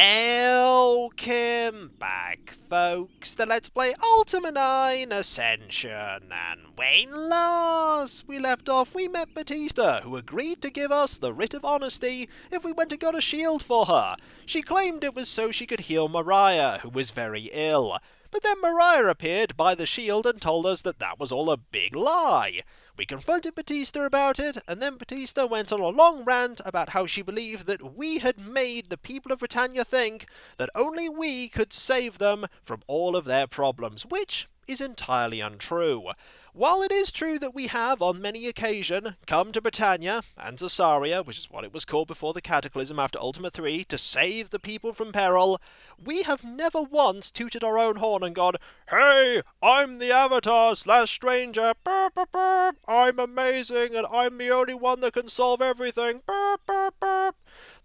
Welcome back, folks, to Let's Play Ultima 9 Ascension. And when last we left off, we met Batista, who agreed to give us the writ of honesty if we went and got a shield for her. She claimed it was so she could heal Mariah, who was very ill. But then Mariah appeared by the shield and told us that that was all a big lie. We confronted Batista about it, and then Batista went on a long rant about how she believed that we had made the people of Britannia think that only we could save them from all of their problems, which is entirely untrue. While it is true that we have, on many occasions, come to Britannia and Zasaria, which is what it was called before the Cataclysm after Ultima 3, to save the people from peril, we have never once tooted our own horn and gone, "Hey, I'm the Avatar/Stranger, burp, burp, burp. I'm amazing and I'm the only one that can solve everything, burp, burp, burp."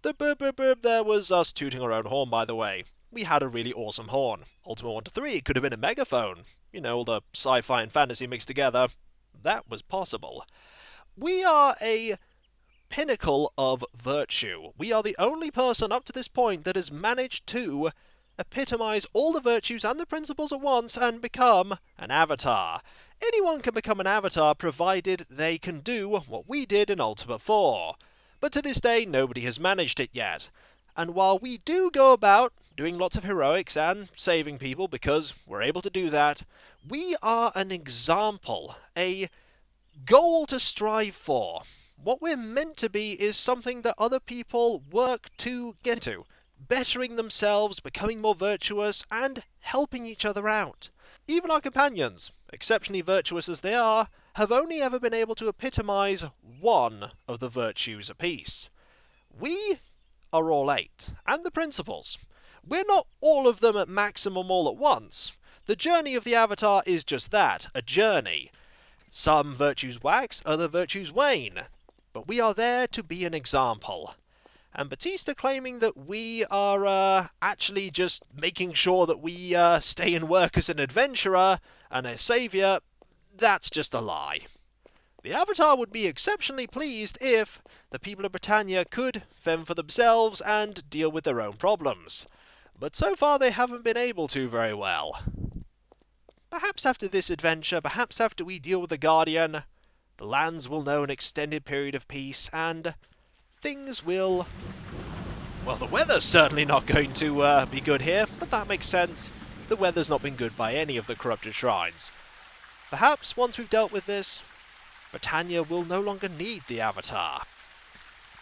The burp, burp, burp there was us tooting our own horn, by the way. We had a really awesome horn. Ultima 1 to 3, it could have been a megaphone. You know, all the sci-fi and fantasy mixed together. That was possible. We are a pinnacle of virtue. We are the only person up to this point that has managed to epitomize all the virtues and the principles at once and become an avatar. Anyone can become an avatar provided they can do what we did in Ultima 4. But to this day, nobody has managed it yet. And while we do go about doing lots of heroics and saving people because we're able to do that, we are an example, a goal to strive for. What we're meant to be is something that other people work to get to, bettering themselves, becoming more virtuous, and helping each other out. Even our companions, exceptionally virtuous as they are, have only ever been able to epitomize one of the virtues apiece. We are all 8, and the principles. We're not all of them at maximum all at once. The journey of the Avatar is just that, a journey. Some virtues wax, other virtues wane. But we are there to be an example. And Batista claiming that we are actually just making sure that we stay and work as an adventurer and a saviour, that's just a lie. The Avatar would be exceptionally pleased if the people of Britannia could fend for themselves and deal with their own problems. But so far they haven't been able to very well. Perhaps after this adventure, perhaps after we deal with the Guardian, the lands will know an extended period of peace and things will... Well, the weather's certainly not going to be good here, but that makes sense. The weather's not been good by any of the corrupted shrines. Perhaps once we've dealt with this, Britannia will no longer need the Avatar.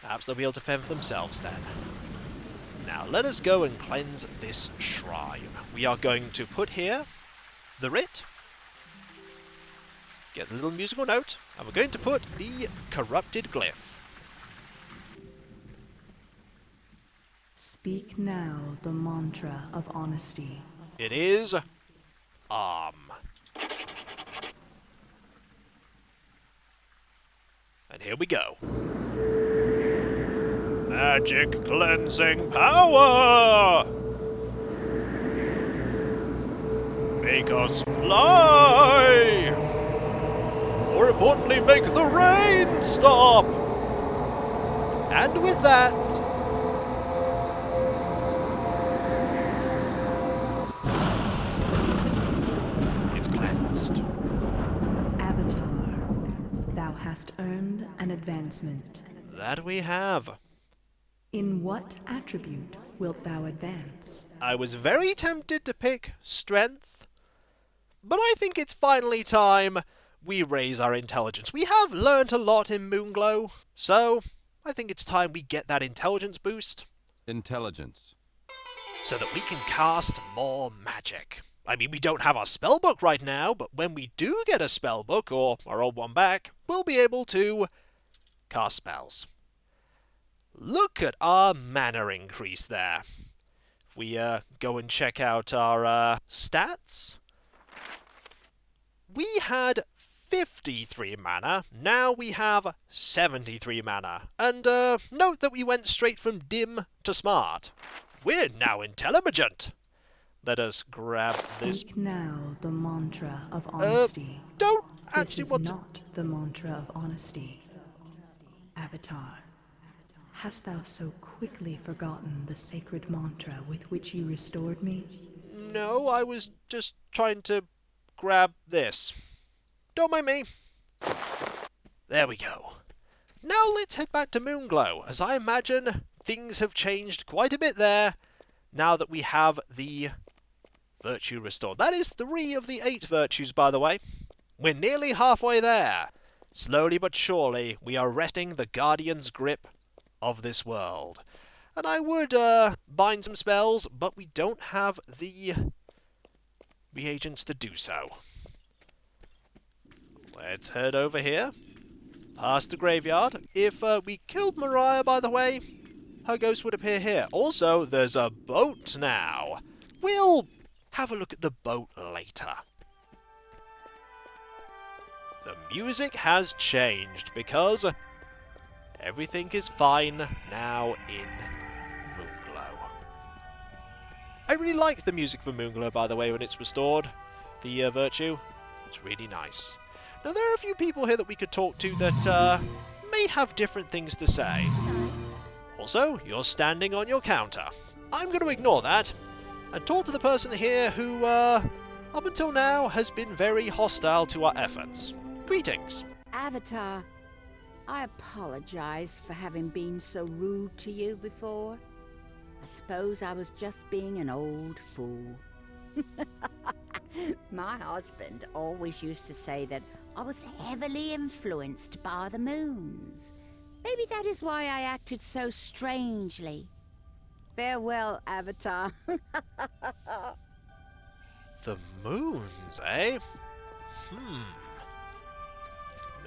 Perhaps they'll be able to fend for themselves then. Now let us go and cleanse this shrine. We are going to put here the writ, get a little musical note, and we're going to put the corrupted glyph. Speak now the mantra of honesty. It is And here we go. Magic cleansing power! Make us fly! More importantly, make the rain stop! And with that... it's cleansed. Thou hast earned an advancement. That we have. In what attribute wilt thou advance? I was very tempted to pick strength, but I think it's finally time we raise our intelligence. We have learnt a lot in Moonglow, so I think it's time we get that intelligence boost. Intelligence. So that we can cast more magic. I mean, we don't have our spellbook right now, but when we do get a spellbook, or our old one back, we'll be able to cast spells. Look at our mana increase there. If we go and check out our stats, we had 53 mana, now we have 73 mana. And note that we went straight from dim to smart. We're now intelligent. Let us grab this. Speak now the mantra of honesty. Don't This actually is want to... not the mantra of honesty. Avatar, hast thou so quickly quickly forgotten the sacred mantra with which you restored me? No, I was just trying to grab this. Don't mind me. There we go. Now let's head back to Moonglow, as I imagine things have changed quite a bit there, now that we have the virtue restored. That is 3 of the 8 virtues, by the way. We're nearly halfway there. Slowly but surely, we are wresting the Guardian's grip of this world. And I would bind some spells, but we don't have the reagents to do so. Let's head over here, past the graveyard. If we killed Mariah, by the way, her ghost would appear here. Also, there's a boat now. We'll have a look at the boat later. The music has changed because everything is fine now in Moonglow. I really like the music for Moonglow, by the way, when it's restored. The virtue. It's really nice. Now, there are a few people here that we could talk to that may have different things to say. Also, you're standing on your counter. I'm going to ignore that and talk to the person here who, up until now, has been very hostile to our efforts. Greetings. Avatar, I apologize for having been so rude to you before. I suppose I was just being an old fool. My husband always used to say that I was heavily influenced by the moons. Maybe that is why I acted so strangely. Farewell, Avatar. The moons, eh?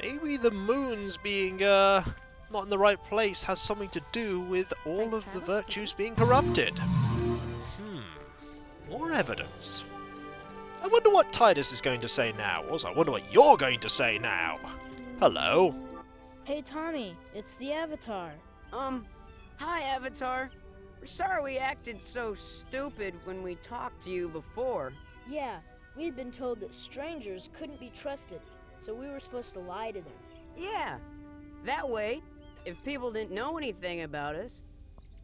Maybe the moons being, not in the right place has something to do with all of the virtues being corrupted. More evidence. I wonder what Titus is going to say now. Also, I wonder what you're going to say now. Hello. Hey Tommy, it's the Avatar. Hi Avatar. We're sorry we acted so stupid when we talked to you before. Yeah, we had been told that strangers couldn't be trusted, so we were supposed to lie to them. Yeah, that way, if people didn't know anything about us,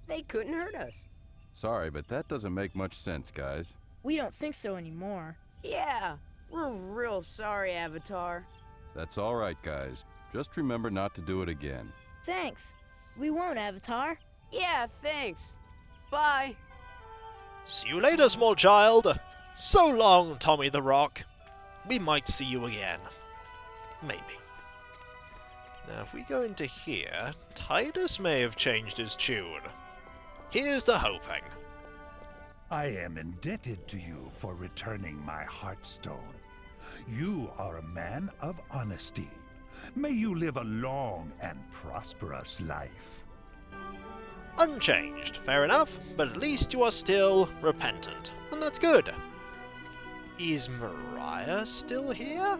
they couldn't hurt us. Sorry, but that doesn't make much sense, guys. We don't think so anymore. Yeah, we're real sorry, Avatar. That's all right, guys. Just remember not to do it again. Thanks. We won't, Avatar. Yeah, thanks. Bye. See you later, small child. So long, Tommy the Rock. We might see you again. Maybe. Now, if we go into here, Titus may have changed his tune. Here's to hoping. I am indebted to you for returning my Heartstone. You are a man of honesty. May you live a long and prosperous life. Unchanged, fair enough, but at least you are still repentant, and that's good. Is Mariah still here?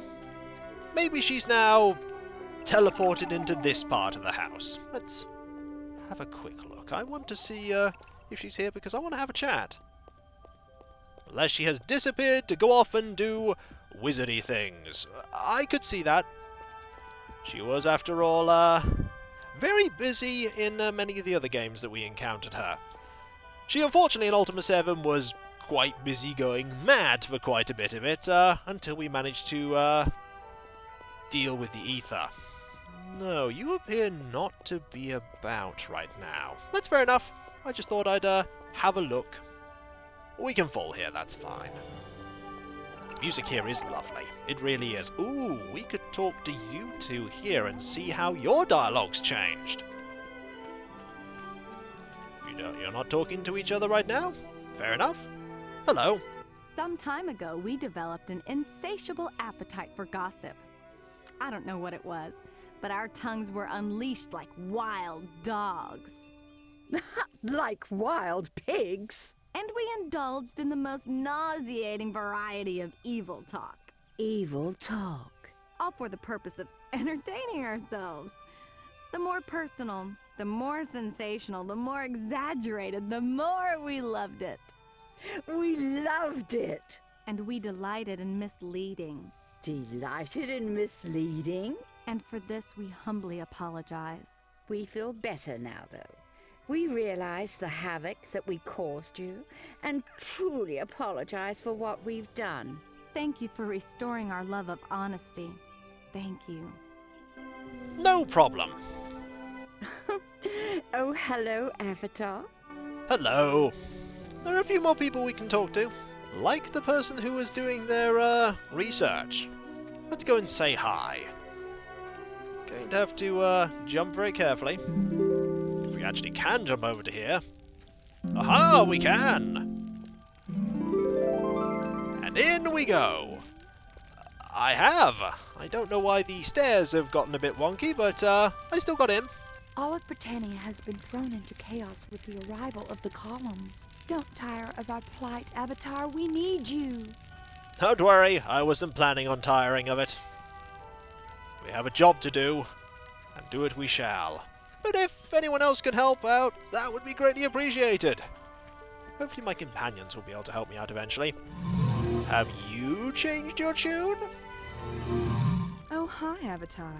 Maybe she's now teleported into this part of the house. Let's have a quick look. I want to see if she's here because I want to have a chat. Unless she has disappeared to go off and do wizardy things. I could see that. She was, after all, very busy in many of the other games that we encountered her. She, unfortunately, in Ultima 7 was quite busy going mad for quite a bit of it, until we managed to deal with the ether. No, you appear not to be about right now. That's fair enough. I just thought I'd have a look. We can fall here, that's fine. The music here is lovely. It really is. Ooh, we could talk to you two here and see how your dialogue's changed. You're not talking to each other right now? Fair enough. Hello. Some time ago, we developed an insatiable appetite for gossip. I don't know what it was, but our tongues were unleashed like wild dogs. Like wild pigs. And we indulged in the most nauseating variety of evil talk. Evil talk. All for the purpose of entertaining ourselves. The more personal, the more sensational, the more exaggerated, the more we loved it. We loved it. And we delighted in misleading. Delighted in misleading? And for this we humbly apologize. We feel better now, though. We realize the havoc that we caused you and truly apologize for what we've done. Thank you for restoring our love of honesty. Thank you. No problem. Oh, hello, Avatar. Hello. There are a few more people we can talk to, like the person who was doing their research. Let's go and say hi. Going to have to jump very carefully. If we actually can jump over to here. Aha, we can! And in we go. I have. I don't know why the stairs have gotten a bit wonky, but I still got in. All of Britannia has been thrown into chaos with the arrival of the columns. Don't tire of our plight, Avatar. We need you. Don't worry, I wasn't planning on tiring of it. We have a job to do, and do it we shall. But if anyone else can help out, that would be greatly appreciated. Hopefully my companions will be able to help me out eventually. Have you changed your tune? Oh, hi, Avatar.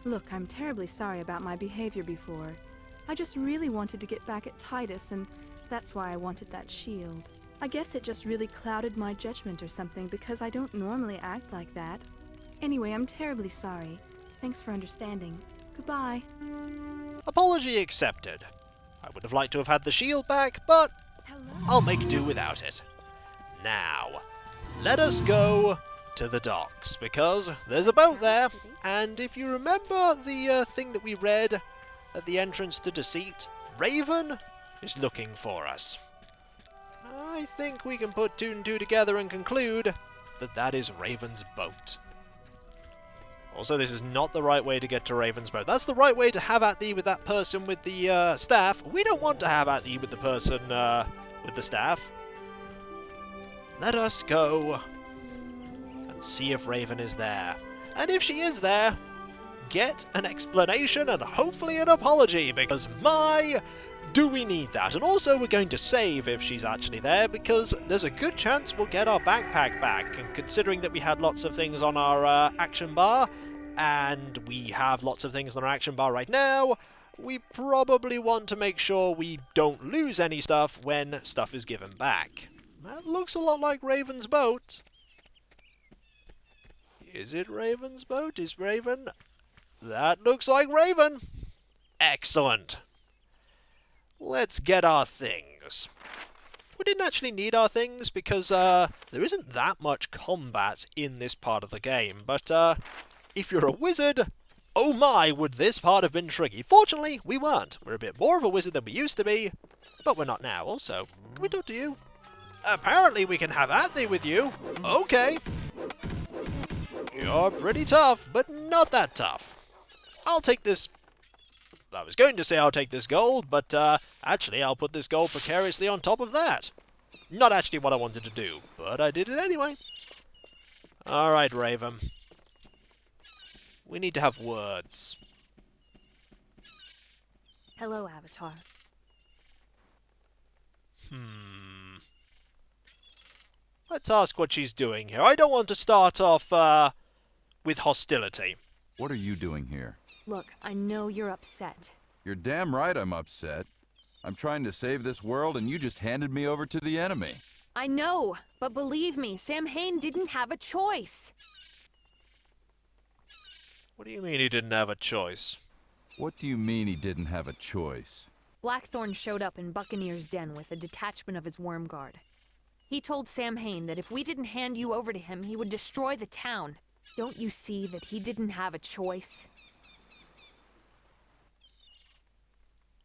Look, I'm terribly sorry about my behavior before. I just really wanted to get back at Titus, and that's why I wanted that shield. I guess it just really clouded my judgment or something, because I don't normally act like that. Anyway, I'm terribly sorry. Thanks for understanding. Goodbye. Apology accepted. I would have liked to have had the shield back, but I'll make do without it. Now, let us go to the docks, because there's a boat there, and if you remember the thing that we read at the entrance to Deceit, Raven is looking for us. I think we can put two and two together and conclude that that is Raven's boat. Also, this is not the right way to get to Raven's boat. That's the right way to have at thee with that person with the staff. We don't want to have at thee with the person with the staff. Let us go and see if Raven is there. And if she is there, get an explanation and hopefully an apology, because my, do we need that. And also we're going to save if she's actually there, because there's a good chance we'll get our backpack back. And considering that we had lots of things on our action bar, and we have lots of things on our action bar right now, we probably want to make sure we don't lose any stuff when stuff is given back. That looks a lot like Raven's boat. Is it Raven's boat? Is Raven? That looks like Raven. Excellent. Let's get our things. We didn't actually need our things because there isn't that much combat in this part of the game, but if you're a wizard, oh my, would this part have been tricky. Fortunately, we weren't. We're a bit more of a wizard than we used to be, but we're not now. Also, can we talk to you? Apparently we can have at thee with you. Okay. You're pretty tough, but not that tough. I'll take this. I was going to say I'll take this gold, but actually I'll put this gold precariously on top of that. Not actually what I wanted to do, but I did it anyway. Alright, Raven. We need to have words. Hello, Avatar. Let's ask what she's doing here. I don't want to start off with hostility. What are you doing here? Look, I know you're upset. You're damn right I'm upset. I'm trying to save this world and you just handed me over to the enemy. I know, but believe me, Samhayne didn't have a choice. What do you mean he didn't have a choice? What do you mean he didn't have a choice? Blackthorn showed up in Buccaneer's den with a detachment of his worm guard. He told Samhayne that if we didn't hand you over to him, he would destroy the town. Don't you see that he didn't have a choice?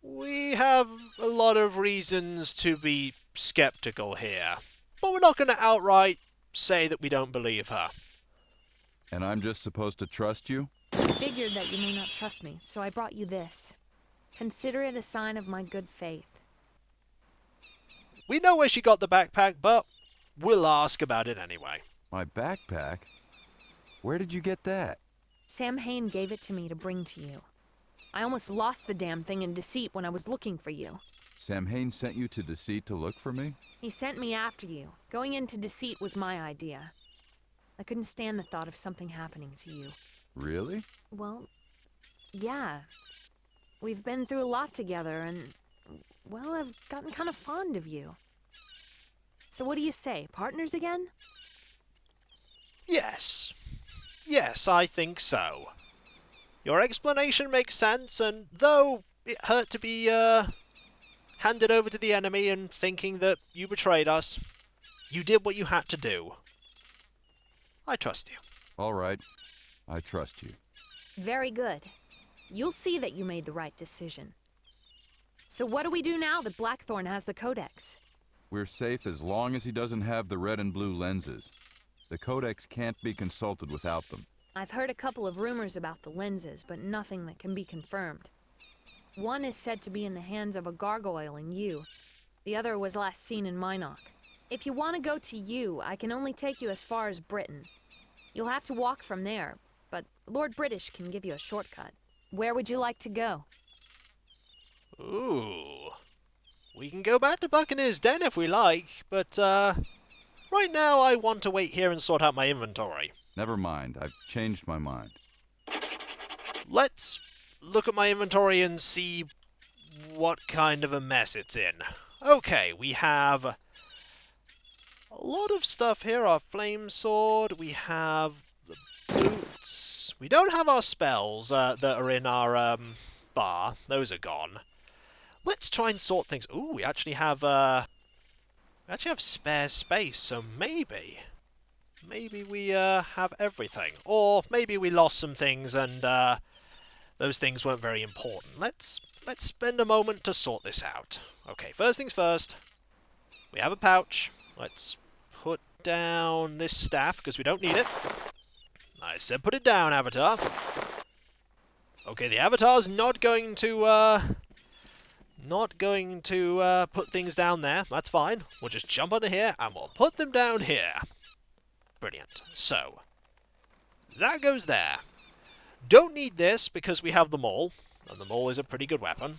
We have a lot of reasons to be skeptical here, but we're not going to outright say that we don't believe her. And I'm just supposed to trust you? I figured that you may not trust me, so I brought you this. Consider it a sign of my good faith. We know where she got the backpack, but we'll ask about it anyway. My backpack? Where did you get that? Samhayne gave it to me to bring to you. I almost lost the damn thing in Deceit when I was looking for you. Samhayne sent you to Deceit to look for me? He sent me after you. Going into Deceit was my idea. I couldn't stand the thought of something happening to you. Really? Well, yeah. We've been through a lot together, and well, I've gotten kind of fond of you. So what do you say, partners again? Yes. Yes, I think so. Your explanation makes sense, and though it hurt to be, handed over to the enemy and thinking that you betrayed us, you did what you had to do. I trust you. All right. I trust you. Very good. You'll see that you made the right decision. So what do we do now that Blackthorn has the Codex? We're safe as long as he doesn't have the red and blue lenses. The Codex can't be consulted without them. I've heard a couple of rumors about the lenses, but nothing that can be confirmed. One is said to be in the hands of a gargoyle in Yu. The other was last seen in Minok. If you want to go to Yu, I can only take you as far as Britain. You'll have to walk from there, but Lord British can give you a shortcut. Where would you like to go? Ooh. We can go back to Buccaneer's Den if we like, but, right now I want to wait here and sort out my inventory. Never mind. I've changed my mind. Let's look at my inventory and see what kind of a mess it's in. Okay, we have a lot of stuff here. Our flame sword, we have the boots. We don't have our spells that are in our bar. Those are gone. Let's try and sort things. Ooh, we actually have spare space, so maybe we have everything. Or maybe we lost some things and those things weren't very important. Let's spend a moment to sort this out. Okay, first things first. We have a pouch. Let's put down this staff because we don't need it. I said put it down, Avatar. Okay, the Avatar's not going to put things down there. That's fine. We'll just jump onto here and we'll put them down here. Brilliant. So, that goes there. Don't need this because we have the maul, and the maul is a pretty good weapon.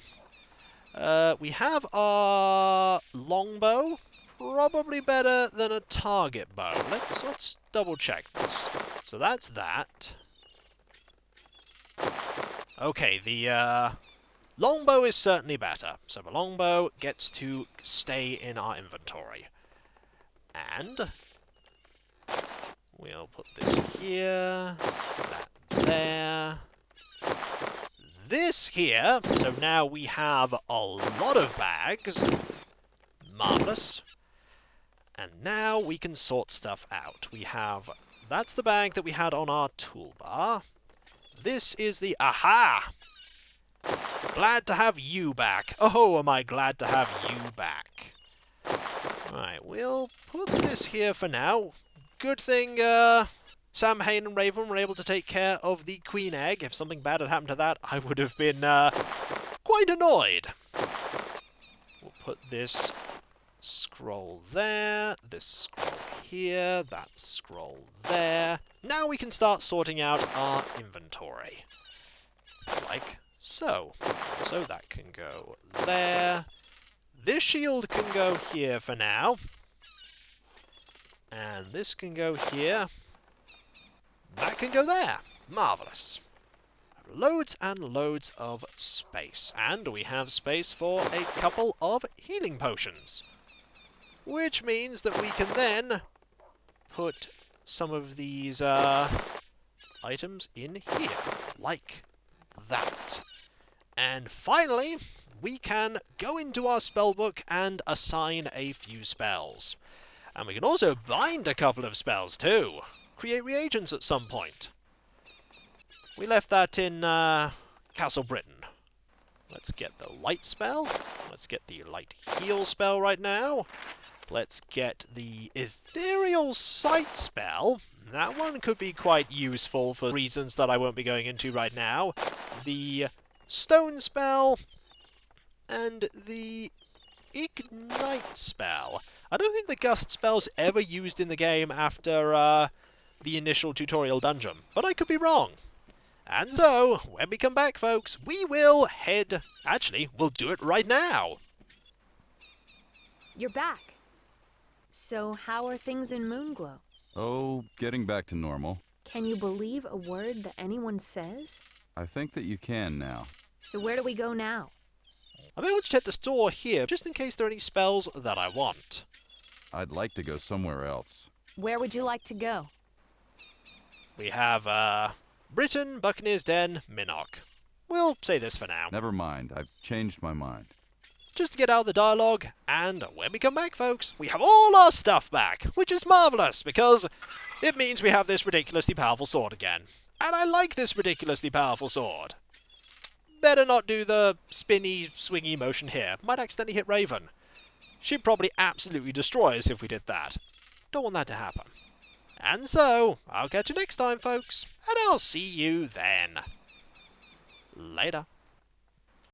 We have our longbow. Probably better than a target bow. Let's double check this. So that's that. Okay, the longbow is certainly better. So the longbow gets to stay in our inventory. And we'll put this here, that there, this here. So now we have a lot of bags. Marvellous. And now we can sort stuff out. We have... That's the bag that we had on our toolbar. This is the... Aha! Glad to have you back. Oh, am I glad to have you back. Right, we'll put this here for now. Good thing Samhayne and Raven were able to take care of the queen egg. If something bad had happened to that, I would have been quite annoyed. We'll put this scroll there, this scroll here, that scroll there. Now we can start sorting out our inventory. Like so. So that can go there. This shield can go here for now. And this can go here. That can go there. Marvellous. Loads and loads of space. And we have space for a couple of healing potions. Which means that we can then put some of these items in here. Like that. And finally, we can go into our spellbook and assign a few spells. And we can also bind a couple of spells too. Create reagents at some point. We left that in Castle Britain. Let's get the light spell. Let's get the light heal spell right now. Let's get the ethereal sight spell. That one could be quite useful for reasons that I won't be going into right now. The stone spell and the ignite spell. I don't think the gust spell's ever used in the game after the initial tutorial dungeon, but I could be wrong. And so, when we come back, folks, we will head... Actually, we'll do it right now. You're back. So how are things in Moonglow? Oh, getting back to normal. Can you believe a word that anyone says? I think that you can now. So where do we go now? I'm able to check the store here, just in case there are any spells that I want. I'd like to go somewhere else. Where would you like to go? We have, Britain, Buccaneer's Den, Minnock. We'll say this for now. Never mind, I've changed my mind. Just to get out of the dialogue, and when we come back, folks, we have all our stuff back, which is marvellous, because it means we have this ridiculously powerful sword again. And I like this ridiculously powerful sword. Better not do the spinny, swingy motion here. Might accidentally hit Raven. She'd probably absolutely destroy us if we did that. Don't want that to happen. And so, I'll catch you next time, folks, and I'll see you then. Later.